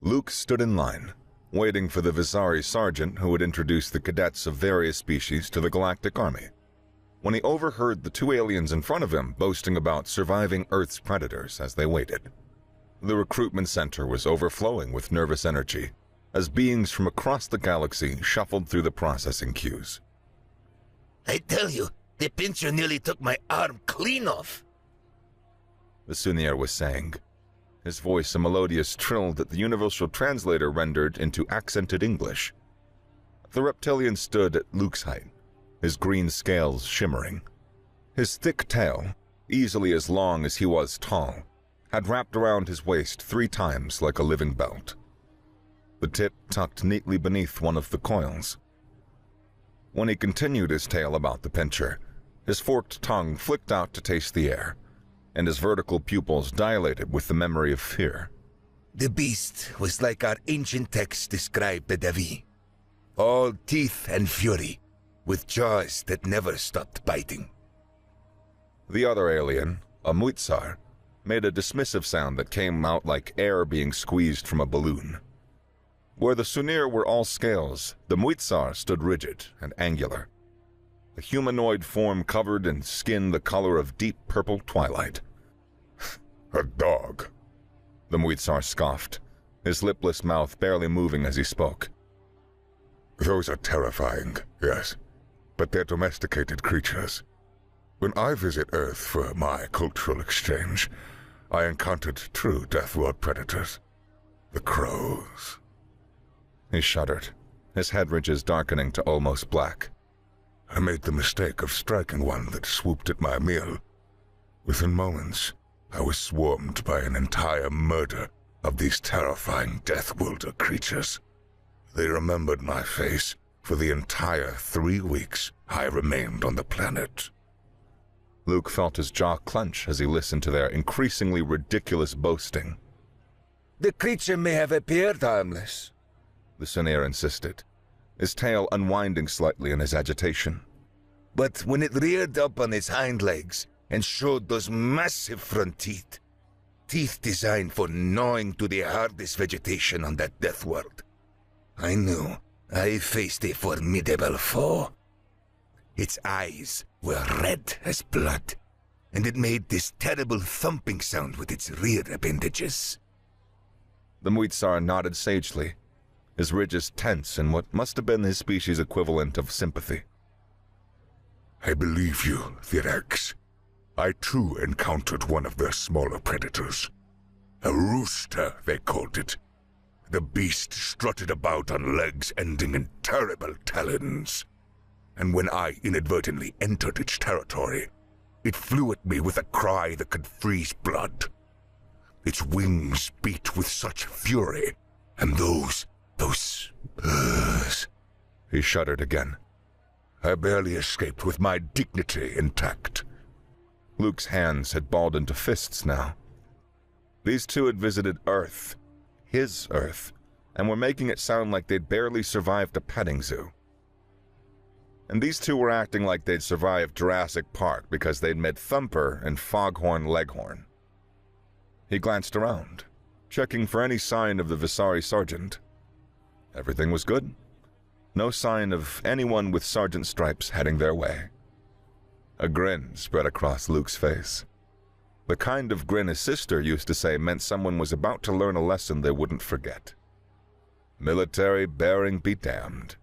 Luke stood in line, waiting for the Visari sergeant who would introduce the cadets of various species to the Galactic Army, when he overheard the two aliens in front of him boasting about surviving Earth's predators as they waited. The recruitment center was overflowing with nervous energy as beings from across the galaxy shuffled through the processing queues. I tell you, the pincher nearly took my arm clean off, the Sunir was saying, his voice a melodious trill that the universal translator rendered into accented English. The reptilian stood at Luke's height, his green scales shimmering. His thick tail, easily as long as he was tall, had wrapped around his waist 3 times like a living belt. The tip tucked neatly beneath one of the coils. When he continued his tale about the pincher, his forked tongue flicked out to taste the air, and his vertical pupils dilated with the memory of fear. The beast was like our ancient texts described the Davi. All teeth and fury, with jaws that never stopped biting. The other alien, a Muitzar, made a dismissive sound that came out like air being squeezed from a balloon. Where the Sunir were all scales, the Muitzar stood rigid and angular, a humanoid form covered in skin the color of deep purple twilight. A dog, the Muitzar scoffed, his lipless mouth barely moving as he spoke. Those are terrifying, yes, but they're domesticated creatures. When I visit Earth for my cultural exchange, I encountered true Deathworld predators. The crows. He shuddered, his head ridges darkening to almost black. I made the mistake of striking one that swooped at my meal. Within moments, I was swarmed by an entire murder of these terrifying Deathworlder creatures. They remembered my face for the entire 3 weeks I remained on the planet. Luke felt his jaw clench as he listened to their increasingly ridiculous boasting. The creature may have appeared harmless, the Sunir insisted, his tail unwinding slightly in his agitation. But when it reared up on its hind legs and showed those massive front teeth, teeth designed for gnawing to the hardest vegetation on that death world, I knew I faced a formidable foe. Its eyes were red as blood, and it made this terrible thumping sound with its rear appendages. The Muitzar nodded sagely, his ridges tense in what must have been his species' equivalent of sympathy. I believe you, Thirax. I too encountered one of their smaller predators. A rooster, they called it. The beast strutted about on legs ending in terrible talons. And when I inadvertently entered its territory, it flew at me with a cry that could freeze blood. Its wings beat with such fury, and those He shuddered again. I barely escaped with my dignity intact. Luke's hands had balled into fists now. These two had visited Earth, his Earth, and were making it sound like they'd barely survived a petting zoo. And these two were acting like they'd survived Jurassic Park because they'd met Thumper and Foghorn Leghorn. He glanced around, checking for any sign of the Visari sergeant. Everything was good. No sign of anyone with sergeant stripes heading their way. A grin spread across Luke's face. The kind of grin his sister used to say meant someone was about to learn a lesson they wouldn't forget. Military bearing be damned.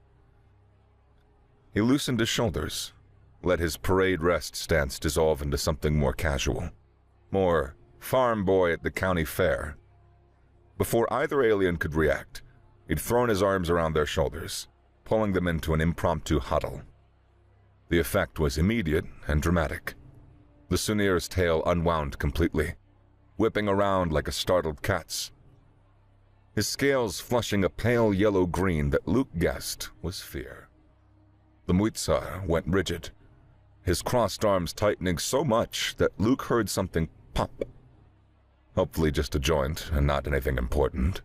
He loosened his shoulders, let his parade rest stance dissolve into something more casual, more farm boy at the county fair. Before either alien could react, he'd thrown his arms around their shoulders, pulling them into an impromptu huddle. The effect was immediate and dramatic. The Sunir's tail unwound completely, whipping around like a startled cat's. His scales flushing a pale yellow-green that Luke guessed was fear. The Muitzar went rigid, his crossed arms tightening so much that Luke heard something pop. Hopefully just a joint and not anything important.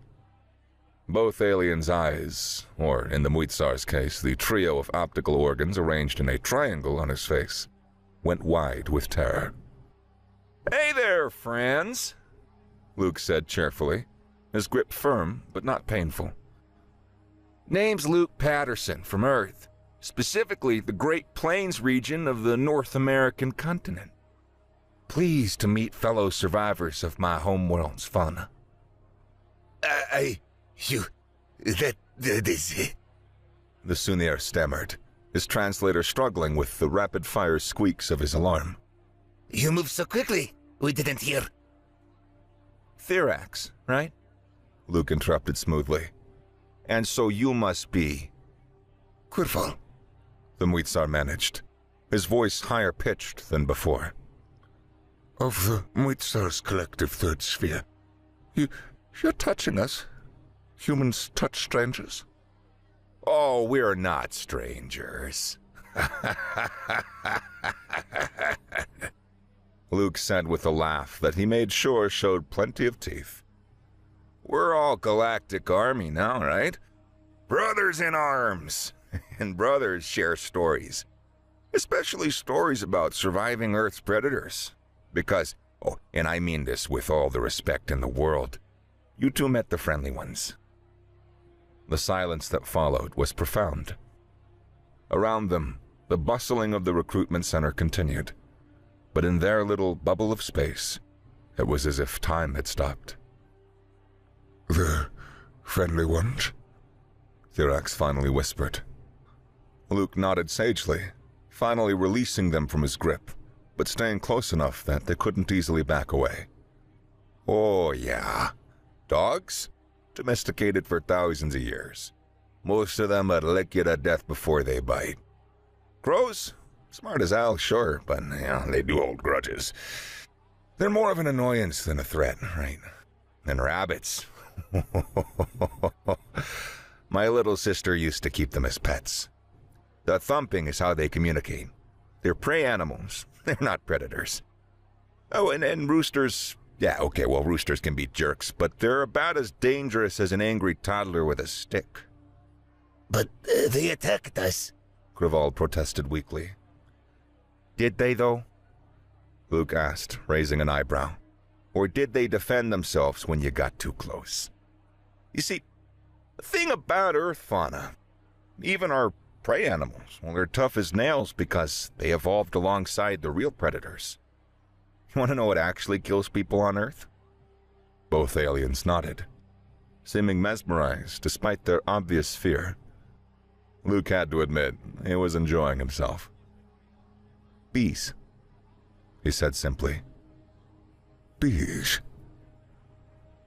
Both aliens' eyes, or in the Muitzar's case, the trio of optical organs arranged in a triangle on his face, went wide with terror. "Hey there, friends," Luke said cheerfully, his grip firm but not painful. "Name's Luke Patterson from Earth, specifically the Great Plains region of the North American continent. Pleased to meet fellow survivors of my homeworld's fauna." That is it. The Sunir stammered, his translator struggling with the rapid-fire squeaks of his alarm. You moved so quickly, we didn't hear. "Thirax, right?" Luke interrupted smoothly. "And so you must be..." Quirfall, the Muitsar managed, his voice higher pitched than before. Of the Muitsar's collective third sphere. You're touching us. Humans touch strangers. "Oh, we're not strangers," Luke said with a laugh that he made sure showed plenty of teeth. "We're all Galactic Army now, right? Brothers in arms. And brothers share stories. Especially stories about surviving Earth's predators. Because, oh, and I mean this with all the respect in the world, you two met the friendly ones." The silence that followed was profound. Around them, the bustling of the recruitment center continued. But in their little bubble of space, it was as if time had stopped. The friendly ones? Thirax finally whispered. Luke nodded sagely, finally releasing them from his grip, but staying close enough that they couldn't easily back away. "Oh, yeah. Dogs? Domesticated for thousands of years. Most of them would lick you to death before they bite. Crows? Smart as hell, sure, but, they do hold grudges. They're more of an annoyance than a threat, right? And rabbits. My little sister used to keep them as pets. The thumping is how they communicate. They're prey animals. They're not predators. Oh, and roosters... Yeah, okay, well, roosters can be jerks, but they're about as dangerous as an angry toddler with a stick." But they attacked us, Grevald protested weakly. "Did they, though?" Luke asked, raising an eyebrow. "Or did they defend themselves when you got too close? You see, the thing about Earth fauna, even our prey animals, well, they're tough as nails because they evolved alongside the real predators. You want to know what actually kills people on Earth?" Both aliens nodded, seeming mesmerized despite their obvious fear. Luke had to admit he was enjoying himself. "Bees," he said simply. Bees?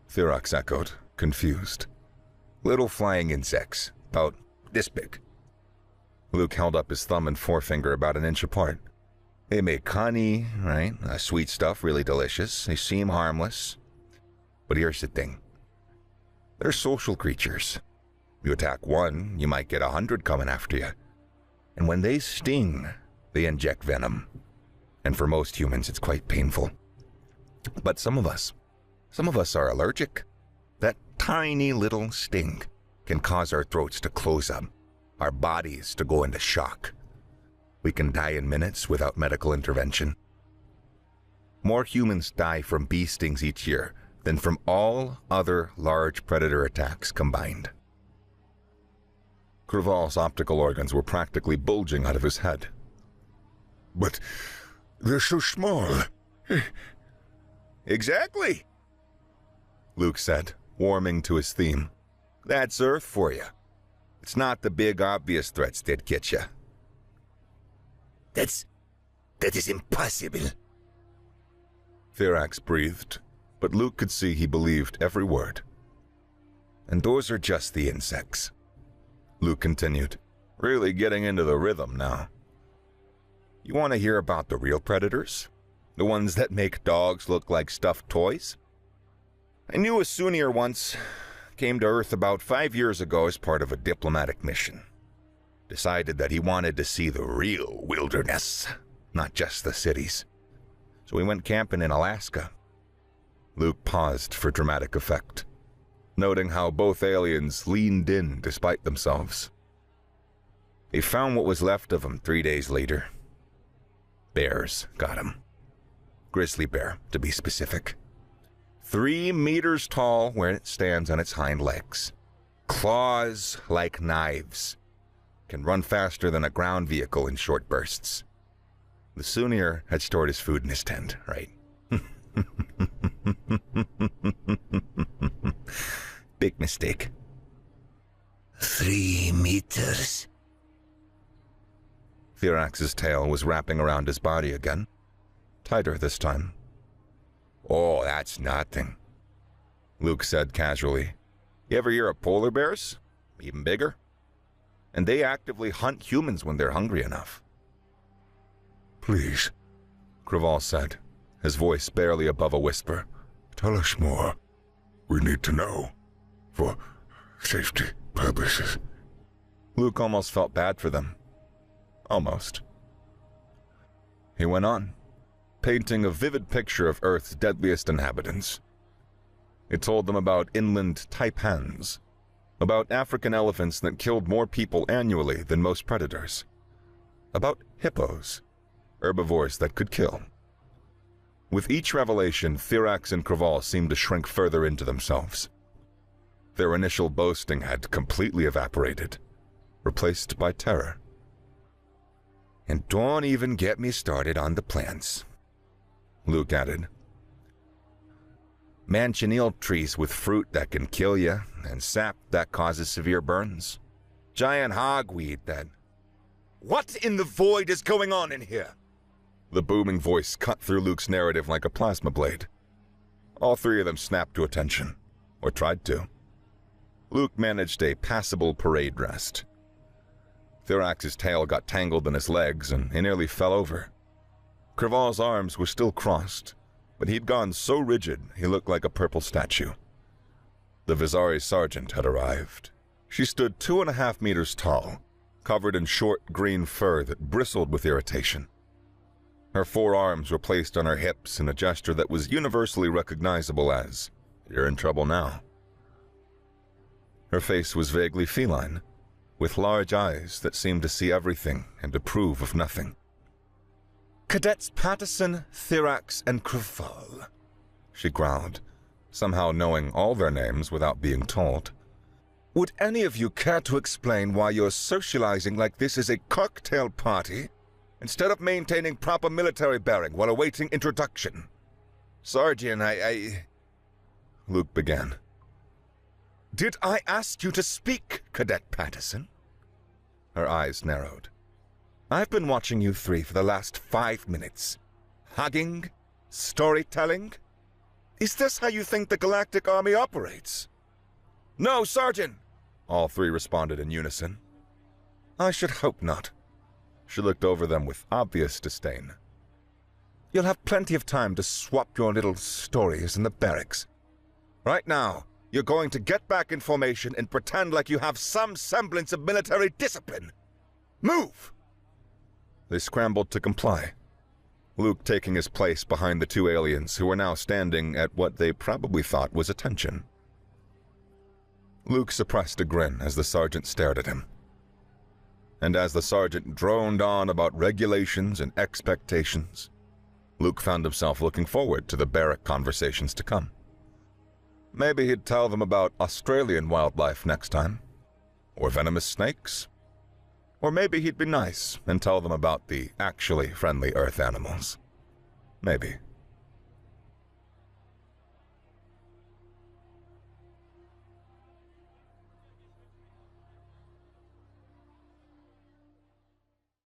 Thirax echoed, confused. "Little flying insects, about this big." Luke held up his thumb and forefinger about an inch apart. "They make honey, right? Sweet stuff, really delicious. They seem harmless. But here's the thing. They're social creatures. You attack one, you might get 100 coming after you. And when they sting, they inject venom. And for most humans, it's quite painful. But some of us are allergic. That tiny little sting can cause our throats to close up, our bodies to go into shock. We can die in minutes without medical intervention. More humans die from bee stings each year than from all other large predator attacks combined." Grevald's optical organs were practically bulging out of his head. But they're so small. "Exactly," Luke said, warming to his theme. "That's Earth for you. It's not the big obvious threats that get you." That is impossible. Thirax breathed, but Luke could see he believed every word. "And those are just the insects," Luke continued, really getting into the rhythm now. "You want to hear about the real predators? The ones that make dogs look like stuffed toys? I knew a Sunir once. Came to Earth about 5 years ago as part of a diplomatic mission. Decided that he wanted to see the real wilderness, not just the cities. So we went camping in Alaska." Luke paused for dramatic effect, noting how both aliens leaned in despite themselves. They found what was left of him 3 days later. Bears got him. Grizzly bear, to be specific. 3 meters tall where it stands on its hind legs. Claws like knives. Can run faster than a ground vehicle in short bursts. The Sunir had stored his food in his tent, right? Big mistake. 3 meters? Thirax's tail was wrapping around his body again. Tighter this time. Oh, that's nothing, Luke said casually. You ever hear of polar bears? Even bigger? And they actively hunt humans when they're hungry enough. Please, Craval said, his voice barely above a whisper. Tell us more. We need to know. For safety purposes. Luke almost felt bad for them. Almost. He went on, painting a vivid picture of Earth's deadliest inhabitants. It told them about inland taipans, about African elephants that killed more people annually than most predators, about hippos, herbivores that could kill. With each revelation, Thirax and Craval seemed to shrink further into themselves. Their initial boasting had completely evaporated, replaced by terror. And don't even get me started on the plants, Luke added. Manchineel trees with fruit that can kill you, and sap that causes severe burns. Giant hogweed that... What in the void is going on in here? The booming voice cut through Luke's narrative like a plasma blade. All 3 of them snapped to attention, or tried to. Luke managed a passable parade rest. Thirax's tail got tangled in his legs and he nearly fell over. Craval's arms were still crossed, but he'd gone so rigid he looked like a purple statue. The Vizari sergeant had arrived. She stood 2.5 meters tall, covered in short green fur that bristled with irritation. Her 4 arms were placed on her hips in a gesture that was universally recognizable as, "You're in trouble now." Her face was vaguely feline, with large eyes that seemed to see everything and approve of nothing. "Cadets Patterson, Thirax, and Craval," she growled, somehow knowing all their names without being told. "Would any of you care to explain why you're socializing like this is a cocktail party, instead of maintaining proper military bearing while awaiting introduction?" "Sergeant, Luke began. "Did I ask you to speak, Cadet Patterson?" Her eyes narrowed. "I've been watching you 3 for the last 5 minutes. Hugging? Storytelling? Is this how you think the Galactic Army operates?" "No, Sergeant!" all 3 responded in unison. "I should hope not." She looked over them with obvious disdain. "You'll have plenty of time to swap your little stories in the barracks. Right now, you're going to get back in formation and pretend like you have some semblance of military discipline. Move!" They scrambled to comply, Luke taking his place behind the 2 aliens who were now standing at what they probably thought was attention. Luke suppressed a grin as the sergeant stared at him. And as the sergeant droned on about regulations and expectations, Luke found himself looking forward to the barrack conversations to come. Maybe he'd tell them about Australian wildlife next time, or venomous snakes. Or maybe he'd be nice and tell them about the actually friendly Earth animals. Maybe.